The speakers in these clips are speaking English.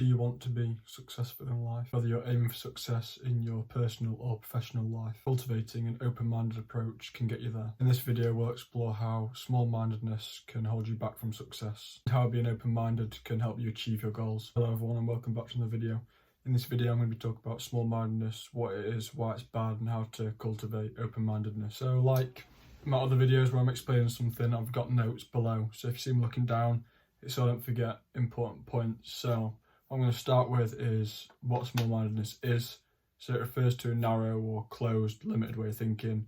Do you want to be successful in life? Whether you're aiming for success in your personal or professional life, cultivating an open-minded approach can get you there. In this video, we'll explore how small-mindedness can hold you back from success, and how being open-minded can help you achieve your goals. Hello everyone and welcome back to the video. In this video, I'm going to be talking about small-mindedness, what it is, why it's bad, and how to cultivate open-mindedness. So like my other videos where I'm explaining something, I've got notes below. So if you see me looking down, it's so I don't forget important points. So what I'm going to start with is what small-mindedness is. So it refers to a narrow or closed, limited way of thinking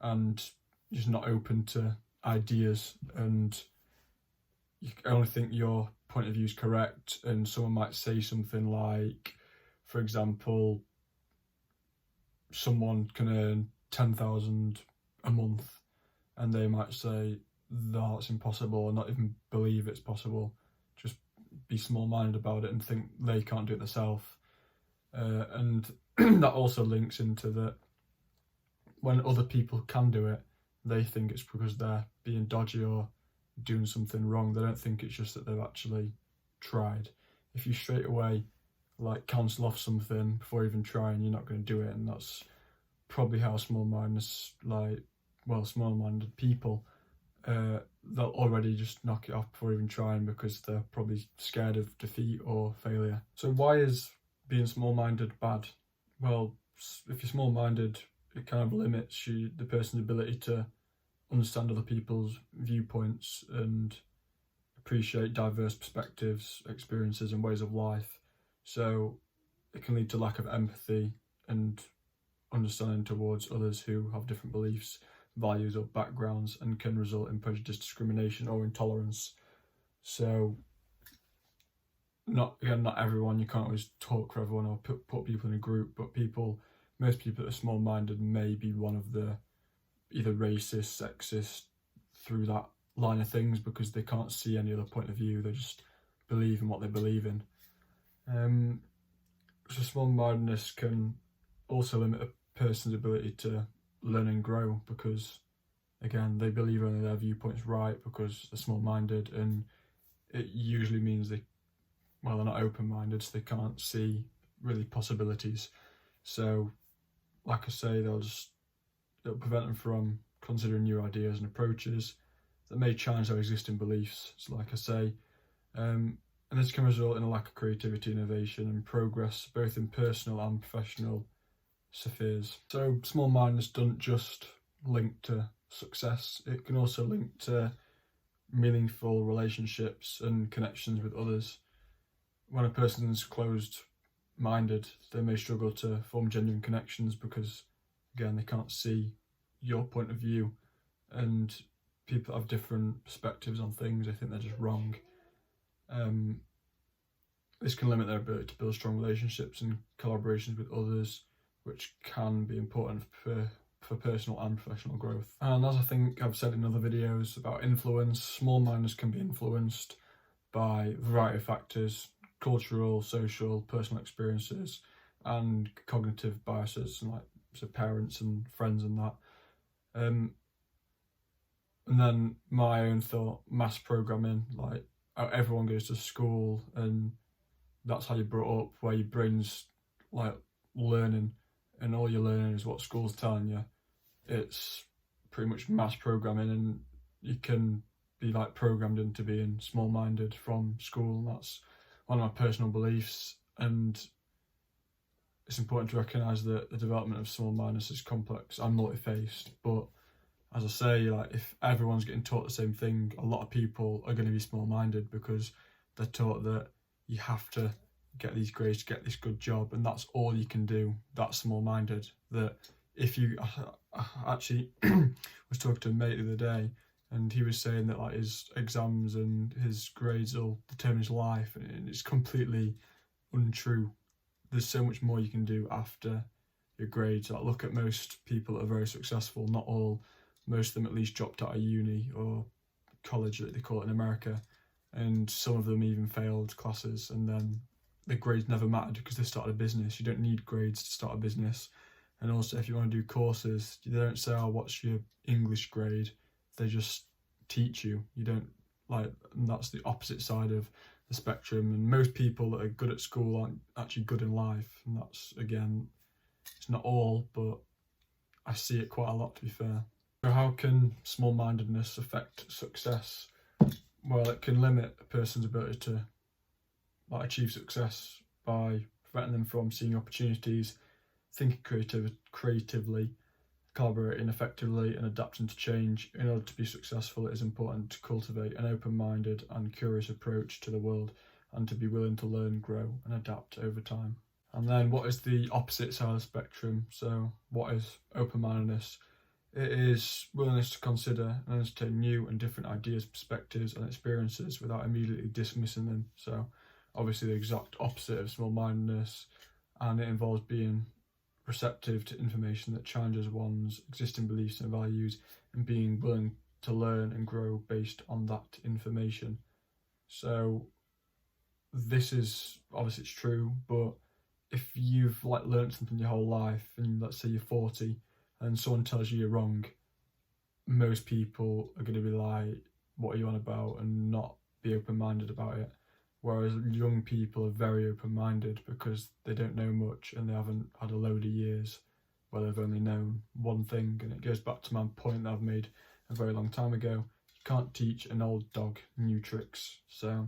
and just not open to ideas, and you only think your point of view is correct. And someone might say something like, for example, someone can earn 10,000 a month and they might say that's impossible or not even believe it's possible. Just be small-minded about it and think they can't do it themselves. And that also links into that when other people can do it, they think it's because they're being dodgy or doing something wrong. They don't think it's just that they've actually tried. If you straight away like cancel off something before even trying, you're not going to do it. And that's probably how small-mindedness, small-minded people, they'll already just knock it off before even trying because they're probably scared of defeat or failure. So why is being small-minded bad? Well, if you're small-minded, it kind of limits the person's ability to understand other people's viewpoints and appreciate diverse perspectives, experiences and ways of life. So it can lead to lack of empathy and understanding towards others who have different beliefs, values or backgrounds, and can result in prejudice, discrimination or intolerance. So not everyone, you can't always talk for everyone or put people in a group, but most people that are small-minded may be one of the either racist, sexist, through that line of things because they can't see any other point of view. They just believe in what they believe in. So small-mindedness can also limit a person's ability to learn and grow because, again, they believe only their viewpoint's right because they're small-minded, and it usually means they're not open-minded, so they can't see really possibilities. So, like I say, it'll prevent them from considering new ideas and approaches that may challenge their existing beliefs. So like I say, and this can result in a lack of creativity, innovation and progress, both in personal and professional spheres. So small-mindedness doesn't just link to success, it can also link to meaningful relationships and connections with others. When a person's closed-minded, they may struggle to form genuine connections because, again, they can't see your point of view, and people have different perspectives on things. They think they're just wrong. This can limit their ability to build strong relationships and collaborations with others, which can be important for personal and professional growth. And as I think I've said in other videos about influence, small-mindedness can be influenced by a variety of factors: cultural, social, personal experiences, and cognitive biases, and so parents and friends and that. And then my own thought, mass programming, like everyone goes to school and that's how you're brought up, where your brain's like learning and all you're learning is what school's telling you. It's pretty much mass programming, and you can be like programmed into being small-minded from school. That's one of my personal beliefs, and it's important to recognise that the development of small-mindedness is complex and multi-faced. But as I say, like if everyone's getting taught the same thing, a lot of people are going to be small-minded because they're taught that you have to get these grades to get this good job, and that's all you can do. That's small-minded. That if you I actually was talking to a mate the other day, and he was saying that like his exams and his grades will determine his life, and it's completely untrue. There's so much more you can do after your grades. Like look at most people that are very successful, not all, most of them at least dropped out of uni or college, that they call it in America, and some of them even failed classes, and then the grades never mattered because they started a business. You don't need grades to start a business. And also if you want to do courses, they don't say, oh, what's your English grade? They just teach you. You don't, like, and that's the opposite side of the spectrum, and most people that are good at school aren't actually good in life, and that's, again, it's not all, but I see it quite a lot, to be fair. So how can small-mindedness affect success? Well, it can limit a person's ability to achieve success by preventing them from seeing opportunities, thinking creatively, collaborating effectively, and adapting to change. In order to be successful, it is important to cultivate an open-minded and curious approach to the world, and to be willing to learn, grow, and adapt over time. And then what is the opposite side of the spectrum? So what is open-mindedness? It is willingness to consider and entertain new and different ideas, perspectives, and experiences without immediately dismissing them. So obviously the exact opposite of small-mindedness, and it involves being receptive to information that challenges one's existing beliefs and values, and being willing to learn and grow based on that information. So this is, obviously it's true, but if you've learned something your whole life, and let's say you're 40 and someone tells you you're wrong, most people are going to be like, what are you on about, and not be open-minded about it. Whereas young people are very open-minded because they don't know much and they haven't had a load of years where they've only known one thing. And it goes back to my point that I've made a very long time ago. You can't teach an old dog new tricks. So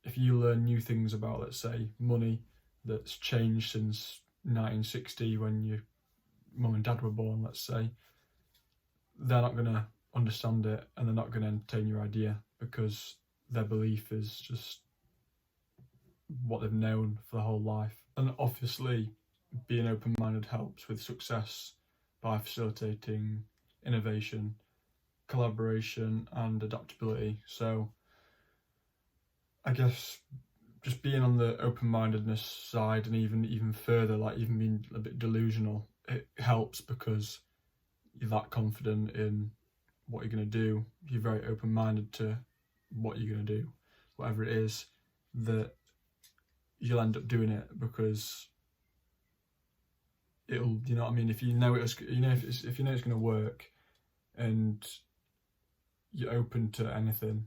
if you learn new things about, let's say, money that's changed since 1960 when your mum and dad were born, let's say, they're not going to understand it, and they're not going to entertain your idea because their belief is just what they've known for their whole life. And obviously being open-minded helps with success by facilitating innovation, collaboration, and adaptability. So I guess just being on the open-mindedness side, and even further, even being a bit delusional, it helps because you're that confident in what you're going to do. You're very open-minded to what you're going to do, whatever it is, that you'll end up doing it because it'll, you know what I mean, if you know it's going to work and you're open to anything,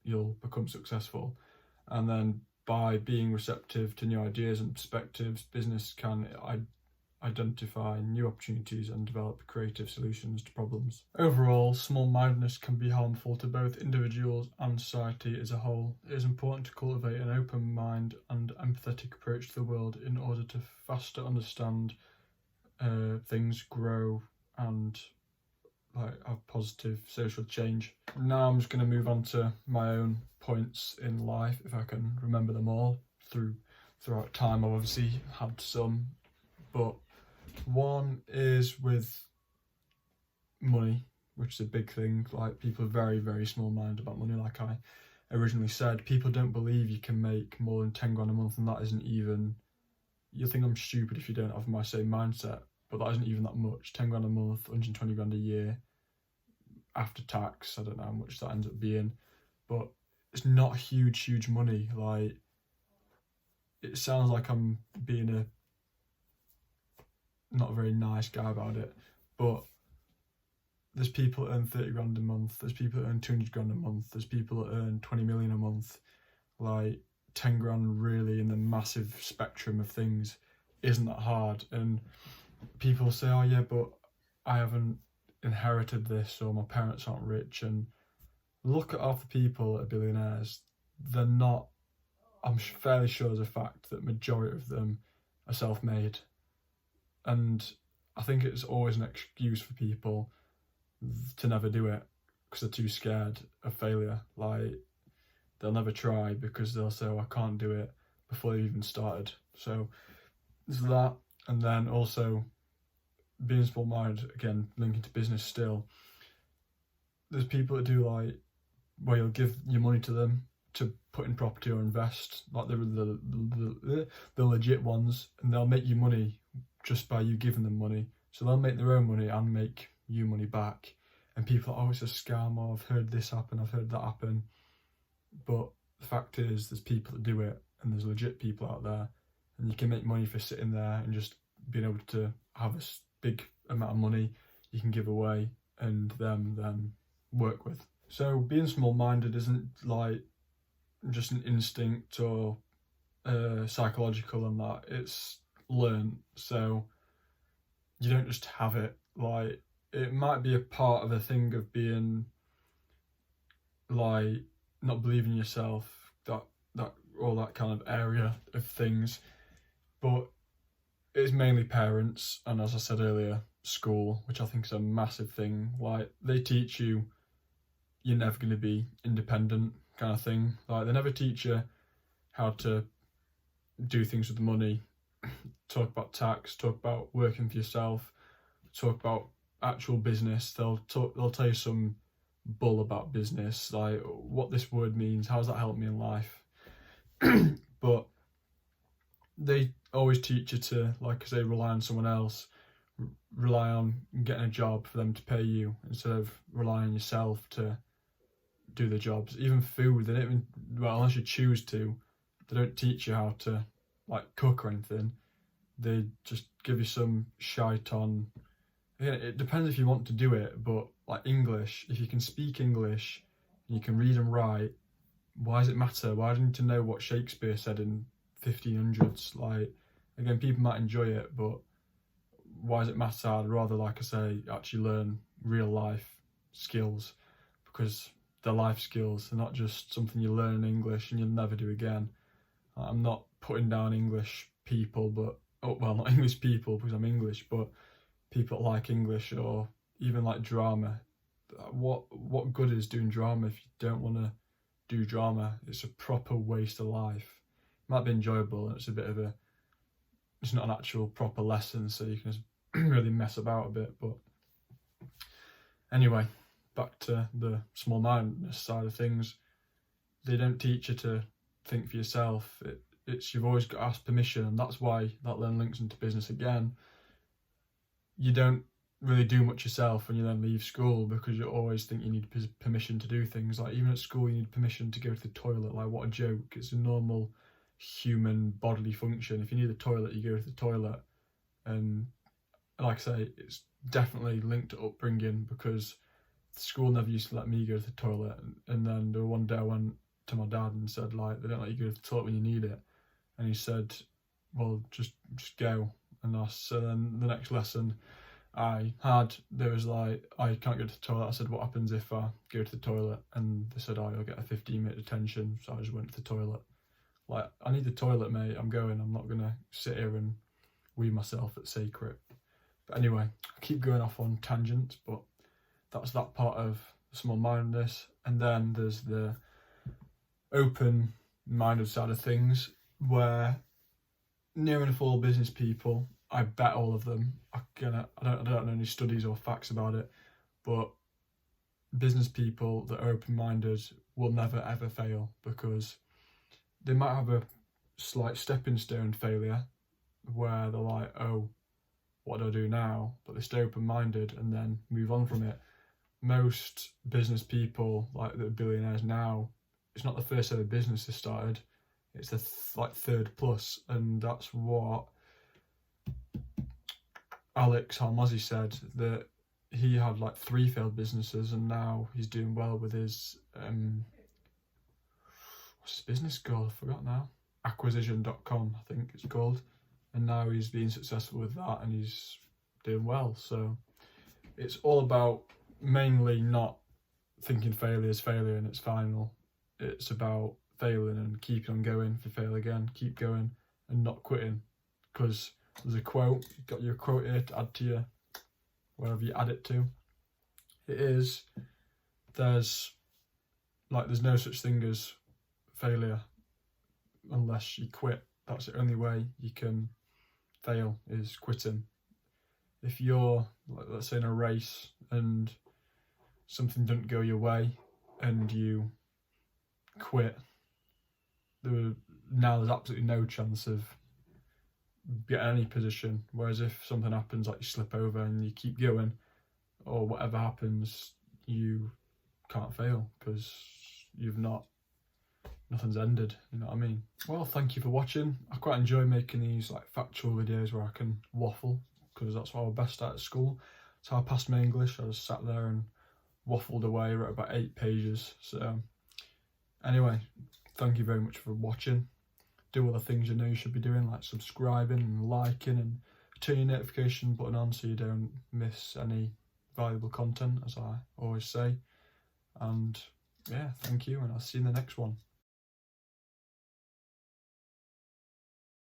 you'll become successful. And then by being receptive to new ideas and perspectives, business can identify new opportunities and develop creative solutions to problems. Overall, small-mindedness can be harmful to both individuals and society as a whole. It is important to cultivate an open mind and empathetic approach to the world in order to faster understand things, grow, and have positive social change. Now I'm just going to move on to my own points in life, if I can remember them all. Throughout time I've obviously had some, but one is with money, which is a big thing. People are very, very small-minded about money. Like I originally said, people don't believe you can make more than 10 grand a month, and that isn't even, you'll think I'm stupid if you don't have my same mindset, but that isn't even that much. 10 grand a month, 120 grand a year after tax. I don't know how much that ends up being, but it's not huge money. It sounds like I'm being not a very nice guy about it, but there's people that earn 30 grand a month, there's people that earn 200 grand a month, there's people that earn 20 million a month. 10 grand really in the massive spectrum of things isn't that hard. And people say, oh yeah, but I haven't inherited this, or my parents aren't rich. And look at half the people that are billionaires. They're not, I'm fairly sure as a fact that majority of them are self-made. And I think it's always an excuse for people to never do it because they're too scared of failure. They'll never try because they'll say, oh, I can't do it, before they've even started. So there's that. And then also being small-minded, again, linking to business still. There's people that do where you'll give your money to them to put in property or invest, the legit ones, and they'll make you money just by you giving them money. So they'll make their own money and make you money back. And people are, oh, it's a scam, or I've heard this happen, I've heard that happen. But the fact is, there's people that do it, and there's legit people out there, and you can make money for sitting there and just being able to have a big amount of money you can give away and them then work with. So being small-minded isn't just an instinct or psychological and that, it's learned. So you don't just have it. Like, it might be a part of a thing of being like not believing in yourself, that all that kind of area of things, but it's mainly parents and, as I said earlier, school, which I think is a massive thing. Like, they teach you you're never going to be independent kind of thing. Like, they never teach you how to do things with money, talk about tax, talk about working for yourself, talk about actual business. They'll tell you some bull about business, like what this word means, how does that help me in life? But they always teach you to, like I say, rely on someone else, rely on getting a job for them to pay you instead of relying on yourself to do the jobs. Even food, they don't even, well, unless you choose to, they don't teach you how to like cook or anything. They just give you some shite on, yeah, it depends if you want to do it, but like English, if you can speak English and you can read and write, why does it matter? Why do you need to know what Shakespeare said in 1500s? Like, again, people might enjoy it, but why does it matter? I'd rather, like I say, actually learn real life skills, because they're life skills. They're not just something you learn in English and you'll never do again. I'm not putting down English people, but, oh, well, not English people because I'm English, but people that like English or even like drama. What good is doing drama if you don't want to do drama? It's a proper waste of life. It might be enjoyable, and it's not an actual proper lesson, so you can just really mess about a bit. But anyway, back to the small-mindedness side of things. They don't teach you to think for yourself. It's you've always got to ask permission, and that's why that then links into business again. You don't really do much yourself when you then leave school, because you always think you need permission to do things. Like, even at school you need permission to go to the toilet. Like, what a joke. It's a normal human bodily function. If you need the toilet, you go to the toilet. And like I say, it's definitely linked to upbringing, because school never used to let me go to the toilet, and then there one day I went to my dad and said, like, they don't let you go to the toilet when you need it, and he said, well, just go. And so then the next lesson there was like, I can't go to the toilet. I said, what happens if I go to the toilet? And they said, oh, you'll get a 15-minute detention. So I just went to the toilet. Like, I need the toilet, mate, I'm going. I'm not gonna sit here and wee myself at sacred. But anyway, I keep going off on tangents, but that's that part of small-mindedness. And then there's the open-minded side of things, where near enough all business people, I bet all of them, I don't know any studies or facts about it, but business people that are open-minded will never ever fail, because they might have a slight stepping stone failure where they're like, oh, what do I do now? But they stay open-minded and then move on from it. Most business people, like the billionaires now, it's not the first ever business they started, it's the third plus. And that's what Alex Hormozzi said, that he had like 3 failed businesses, and now he's doing well with his what's his business called? I forgot now. Acquisition.com, I think it's called. And now he's being successful with that, and he's doing well. So it's all about mainly not thinking failure is failure and it's final. It's about failing and keeping on going. If you fail again, keep going and not quitting. Because there's a quote, you've got your quote here to add to your, wherever you add it to. It is, there's no such thing as failure unless you quit. That's the only way you can fail, is quitting. If you're, let's say, in a race and something doesn't go your way and you quit, there's absolutely no chance of getting any position. Whereas if something happens, like you slip over and you keep going, or whatever happens, you can't fail, because nothing's ended, you know what I mean? Well, thank you for watching. I quite enjoy making these like factual videos where I can waffle, because that's what I was best at school. So I passed my English, I just sat there and waffled away, wrote about 8 pages. So anyway, thank you very much for watching. Do all the things you know you should be doing, like subscribing and liking, and turn your notification button on so you don't miss any valuable content, as I always say. And yeah, thank you, and I'll see you in the next one.